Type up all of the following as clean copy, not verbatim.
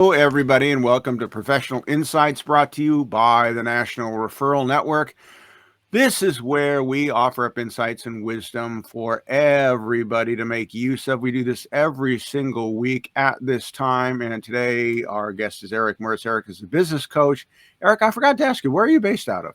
Hello, everybody, and welcome to Professional Insights brought to you by the National Referral Network. This is where we offer up insights and wisdom for everybody to make use of. We do this every single week at this time. And today, our guest is Eric Morris. Eric is a business coach. Eric, I forgot to ask you, where are you based out of?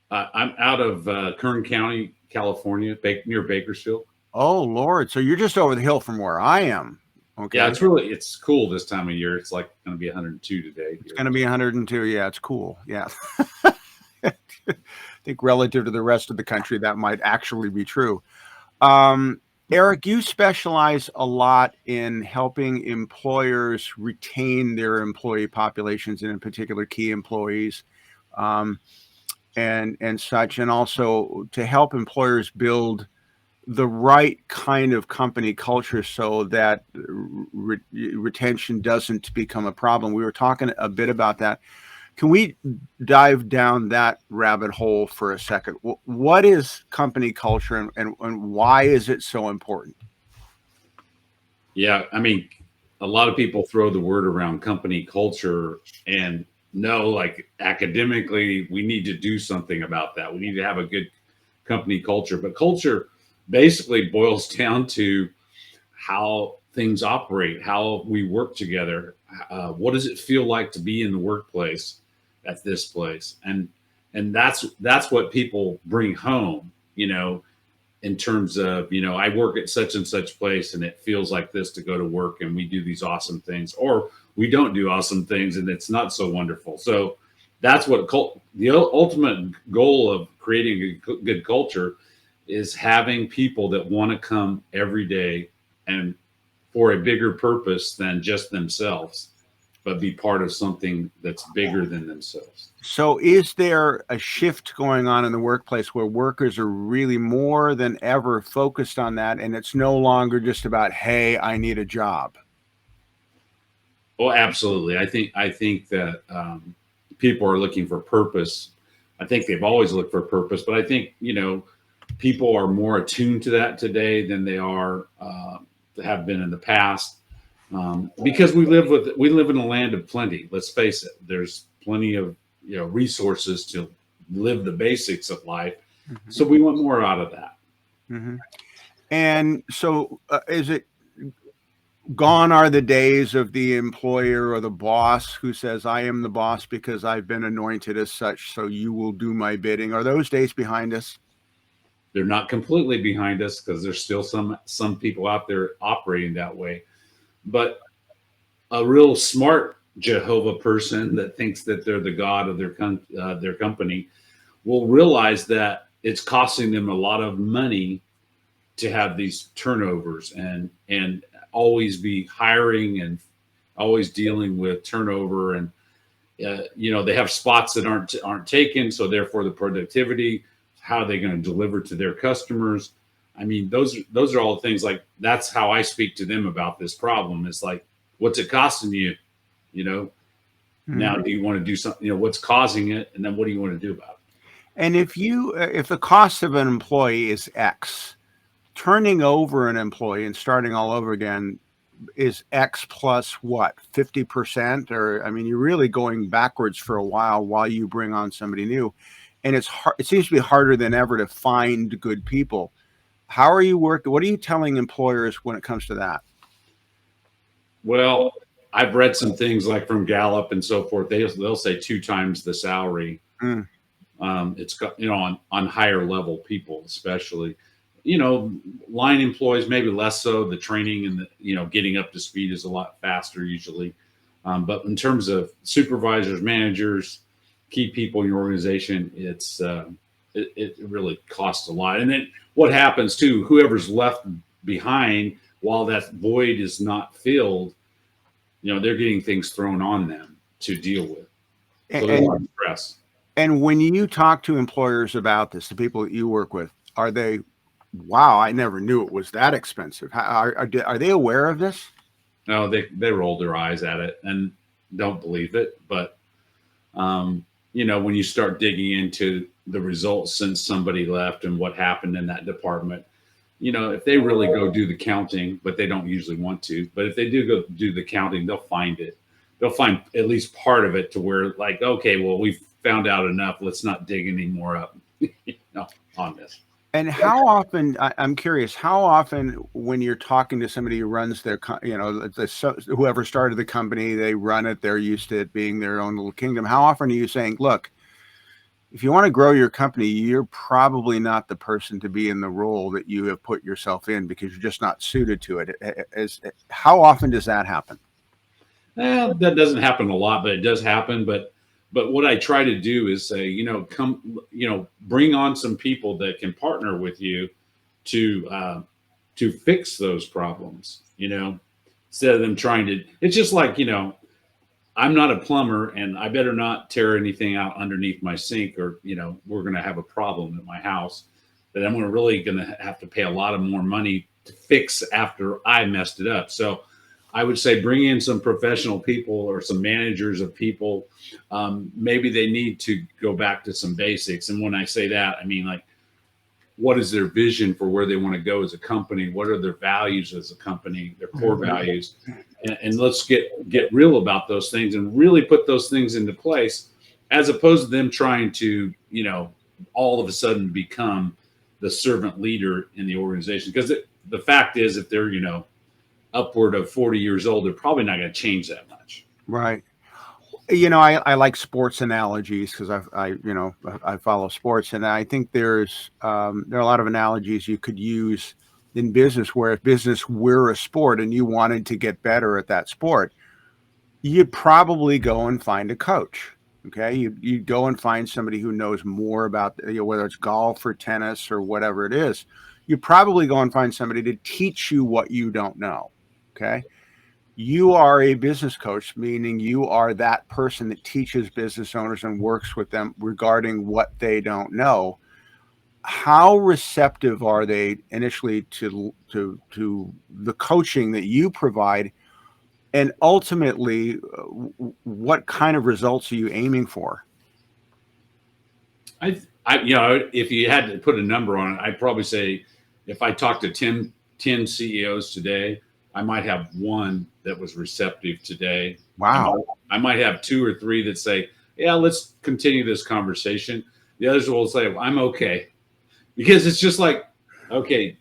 I'm out of Kern County, California, near Bakersfield. Oh, Lord. So you're just over the hill from where I am. Okay. Yeah, it's cool this time of year. It's like going to be 102 today. It's going to be 102. Yeah, it's cool. Yeah. I think relative to the rest of the country, that might actually be true. Eric, you specialize a lot in helping employers retain their employee populations, and in particular, key employees, and such, and also to help employers build the right kind of company culture so that retention doesn't become a problem. We were talking a bit about that. Can we dive down that rabbit hole for a second? What is company culture and why is it so important? Yeah, I mean, a lot of people throw the word around company culture and know, like academically, we need to do something about that. We need to have a good company culture. But culture basically boils down to how things operate, how we work together. What does it feel like to be in the workplace at this place? And that's what people bring home, in terms of, I work at such and such place and it feels like this to go to work and we do these awesome things, or we don't do awesome things and it's not so wonderful. So that's what the ultimate goal of creating a good culture is having people that want to come every day and for a bigger purpose than just themselves, but be part of something that's bigger than themselves. So is there a shift going on in the workplace where workers are really more than ever focused on that, and it's no longer just about, hey, I need a job? Oh, absolutely. I think that people are looking for purpose. I think they've always looked for purpose, but I think people are more attuned to that today than they are have been in the past, because we live in a land of plenty. Let's face it. There's plenty of resources to live the basics of life. Mm-hmm. So we want more out of that. Mm-hmm. And so, is it gone are the days of the employer or the boss who says, I am the boss because I've been anointed as such, so you will do my bidding? Are those days behind us? They're not completely behind us because there's still some people out there operating that way. But a real smart Jehovah person that thinks that they're the god of their company will realize that it's costing them a lot of money to have these turnovers and always be hiring and always dealing with turnover, and they have spots that aren't taken, so therefore the productivity, how are they going to deliver to their customers? I mean, those are all things. Like, that's how I speak to them about this problem. It's like, what's it costing you? Mm-hmm. Now, do you want to do something? What's causing it, and then what do you want to do about it? And if the cost of an employee is X, turning over an employee and starting all over again is X plus what, 50%? Or, I mean, you're really going backwards for a while you bring on somebody new. And it's hard. It seems to be harder than ever to find good people. How are you working? What are you telling employers when it comes to that? Well, I've read some things like from Gallup and so forth. They'll say 2 times the salary. Mm. It's got, on higher level people, especially, line employees, maybe less so. The training and getting up to speed is a lot faster usually. But in terms of supervisors, managers, key people in your organization, it really costs a lot. And then what happens too, whoever's left behind while that void is not filled, they're getting things thrown on them to deal with. So there's a lot of stress. And when you talk to employers about this, the people that you work with, are they, wow, I never knew it was that expensive? Are they aware of this? No, they roll their eyes at it and don't believe it. But, when you start digging into the results since somebody left and what happened in that department, if they really go do the counting, but they don't usually want to, but if they do go do the counting, they'll find it. they'll find at least part of it to where like, okay, well, we've found out enough. Let's not dig any more up on this. And how often, I'm curious, how often when you're talking to somebody who runs their, whoever started the company, they run it, they're used to it being their own little kingdom. How often are you saying, look, if you want to grow your company, you're probably not the person to be in the role that you have put yourself in because you're just not suited to it. How often does that happen? That doesn't happen a lot, but it does happen. But what I try to do is say, come, bring on some people that can partner with you to fix those problems. Instead of them trying to. It's just like I'm not a plumber, and I better not tear anything out underneath my sink, or we're going to have a problem at my house that I'm really going to have to pay a lot of more money to fix after I messed it up. So I would say bring in some professional people or some managers of people. Maybe they need to go back to some basics. And when I say that, I mean, like, what is their vision for where they want to go as a company? What are their values as a company, their core values? And let's get real about those things and really put those things into place, as opposed to them trying to, all of a sudden become the servant leader in the organization. Because the fact is, if they're, upward of 40 years old, they're probably not going to change that much. Right. I like sports analogies because I follow sports, and I think there are a lot of analogies you could use in business, where if business were a sport and you wanted to get better at that sport, you'd probably go and find a coach. Okay. You'd go and find somebody who knows more about, whether it's golf or tennis or whatever it is. You probably go and find somebody to teach you what you don't know. Okay. You are a business coach, meaning you are that person that teaches business owners and works with them regarding what they don't know. How receptive are they initially to the coaching that you provide, and ultimately, what kind of results are you aiming for? If you had to put a number on it, I'd probably say if I talked to 10 CEOs today, I might have one that was receptive today. Wow. I might have 2 or 3 that say, yeah, let's continue this conversation. The others will say, well, I'm okay. Because it's just like, okay,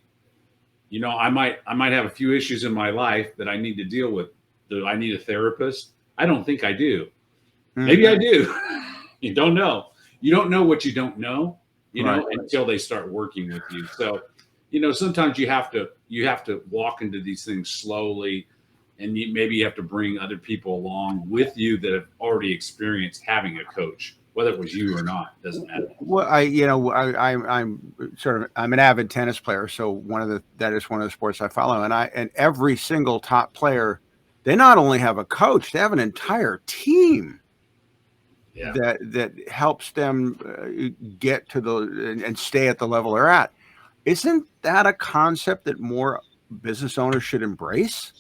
I might have a few issues in my life that I need to deal with. Do I need a therapist? I don't think I do. Maybe I do. You don't know. You don't know what you don't know, until they start working with you. So, sometimes you have to walk into these things slowly, and maybe you have to bring other people along with you that have already experienced having a coach, whether it was you or not, doesn't matter. Well, I'm an avid tennis player, so that is one of the sports I follow, and every single top player, they not only have a coach, they have an entire team. Yeah. that helps them get to and stay at the level they're at. Isn't that a concept that more business owners should embrace?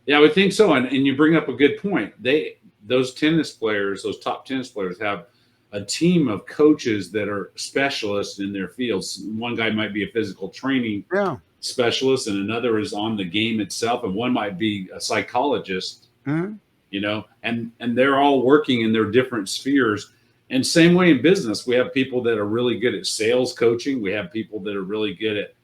Yeah, I would think so. And you bring up a good point. Those top tennis players have a team of coaches that are specialists in their fields. One guy might be a physical training specialist, and another is on the game itself, and one might be a psychologist. Mm-hmm. And they're all working in their different spheres. And same way in business, we have people that are really good at sales coaching. We have people that are really good at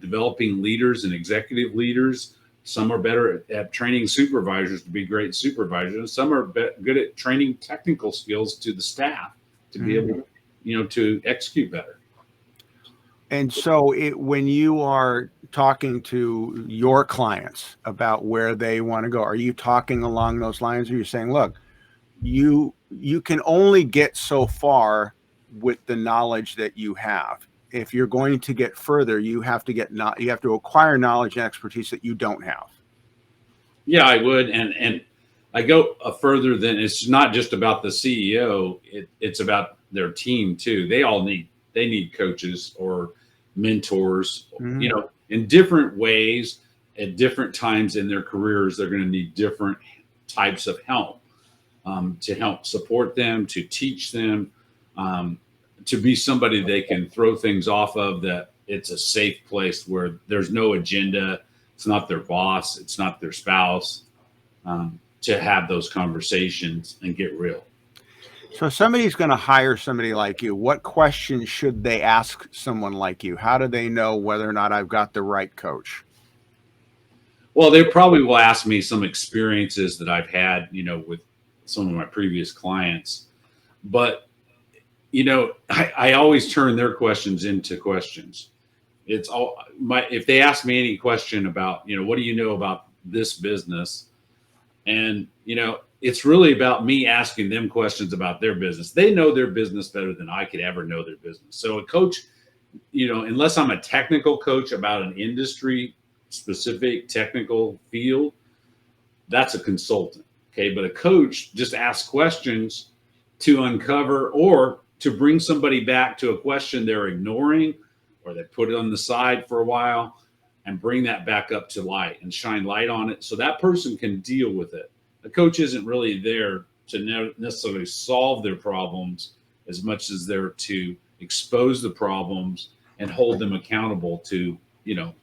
developing leaders and executive leaders. Some are better at training supervisors to be great supervisors. And some are good at training technical skills to the staff to be able, to execute better. And so when you are talking to your clients about where they want to go, are you talking along those lines? Or are you saying, look, you can only get so far with the knowledge that you have. If you're going to get further, you have to acquire knowledge and expertise that you don't have. Yeah, I would. And I go further than, it's not just about the CEO. It's about their team too. They need coaches or mentors, in different ways at different times in their careers. They're going to need different types of help to help support them, to teach them, to be somebody they can throw things off of, that it's a safe place where there's no agenda. It's not their boss. It's not their spouse. to have those conversations and get real. So if somebody's going to hire somebody like you, what questions should they ask someone like you? How do they know whether or not I've got the right coach? Well, they probably will ask me some experiences that I've had, with some of my previous clients. But, I always turn their questions into questions. It's all if they ask me any question about, what do you know about this business? And, it's really about me asking them questions about their business. They know their business better than I could ever know their business. So a coach, unless I'm a technical coach about an industry specific technical field, that's a consultant. Okay. But a coach just asks questions to uncover or to bring somebody back to a question they're ignoring, or they put it on the side for a while, and bring that back up to light and shine light on it so that person can deal with it. The coach isn't really there to necessarily solve their problems as much as they're to expose the problems and hold them accountable to,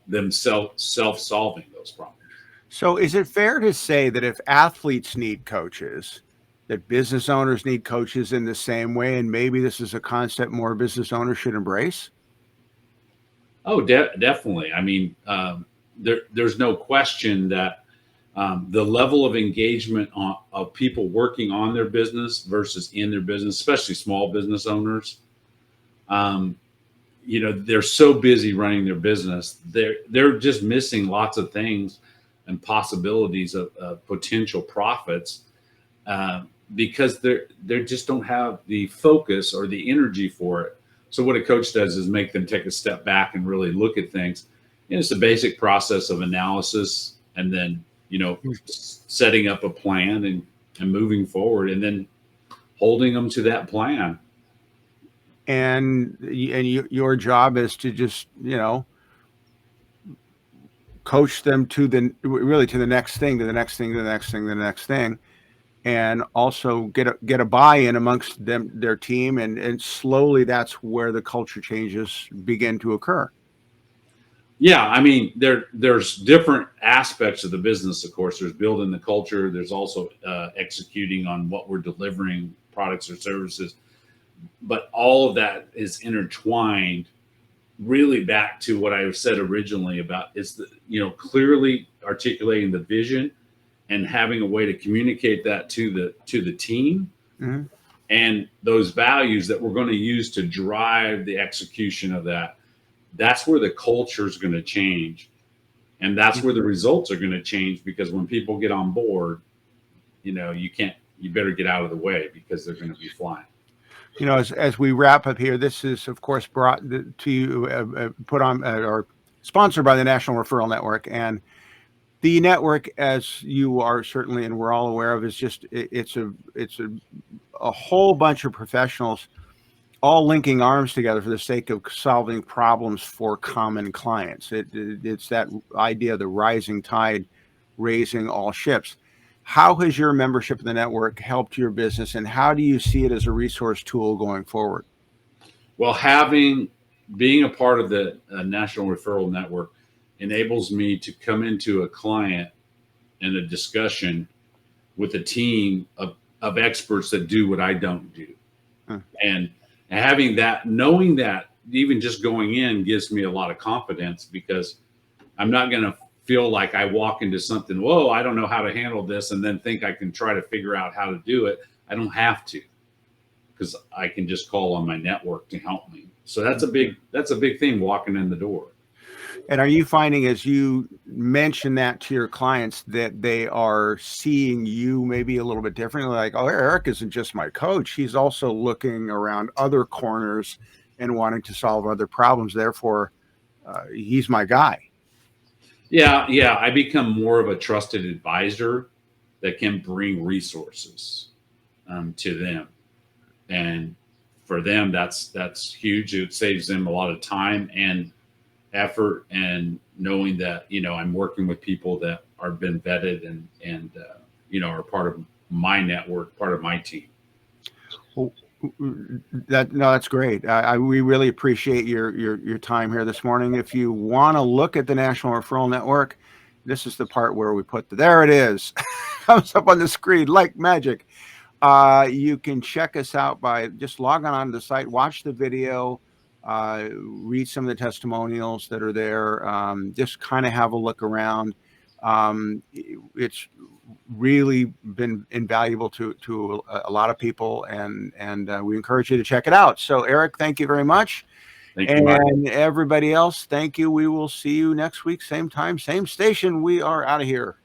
them self-solving those problems. So is it fair to say that if athletes need coaches, that business owners need coaches in the same way, and maybe this is a concept more business owners should embrace? Oh, definitely. I mean, there's no question that the level of engagement of people working on their business versus in their business, especially small business owners, they're so busy running their business. They're just missing lots of things and possibilities of potential profits because they just don't have the focus or the energy for it. So what a coach does is make them take a step back and really look at things. It's a basic process of analysis, and then setting up a plan and moving forward, and then holding them to that plan. And your job is to just coach them to the next thing, to the next thing, to the next thing, to the next thing, and also get a buy-in amongst them, their team, and slowly that's where the culture changes begin to occur. Yeah, I mean, there's different aspects of the business. Of course, there's building the culture. There's also executing on what we're delivering, products or services. But all of that is intertwined, really back to what I said originally about is clearly articulating the vision and having a way to communicate that to the team, Mm-hmm. and those values that we're going to use to drive the execution of that. That's where the culture is going to change, and that's where the results are going to change, because when people get on board, you better get out of the way because they're going to be flying. As we wrap up here, this is of course brought to you, put on or sponsored by the National Referral Network, and the network, as you are certainly and we're all aware of, is just it's a whole bunch of professionals all linking arms together for the sake of solving problems for common clients. It's that idea of the rising tide raising all ships. How has your membership of the network helped your business, and how do you see it as a resource tool going forward? Well, being a part of the National Referral Network enables me to come into a client and a discussion with a team of experts that do what I don't do. And having that, knowing that, even just going in gives me a lot of confidence, because I'm not going to feel like I walk into something, whoa, I don't know how to handle this, and then think I can try to figure out how to do it. I don't have to, because I can just call on my network to help me. So that's a big thing walking in the door. And are you finding, as you mention that to your clients, that they are seeing you maybe a little bit differently? Like, oh, Eric isn't just my coach. He's also looking around other corners and wanting to solve other problems. Therefore, he's my guy. Yeah. I become more of a trusted advisor that can bring resources to them. And for them, that's huge. It saves them a lot of time and effort, and knowing that I'm working with people that are been vetted and are part of my network, part of my team. Well, that's great. We really appreciate your time here this morning. If you want to look at the National Referral Network, This is the part where we put there it is. Comes up on the screen like magic. You can check us out by just logging on to the site, watch the video, read some of the testimonials that are there. Just kind of have a look around. It's really been invaluable to a lot of people, and we encourage you to check it out. So, Eric, thank you very much. Thank you, Mike. And everybody else, thank you. We will see you next week, same time, same station. We are out of here.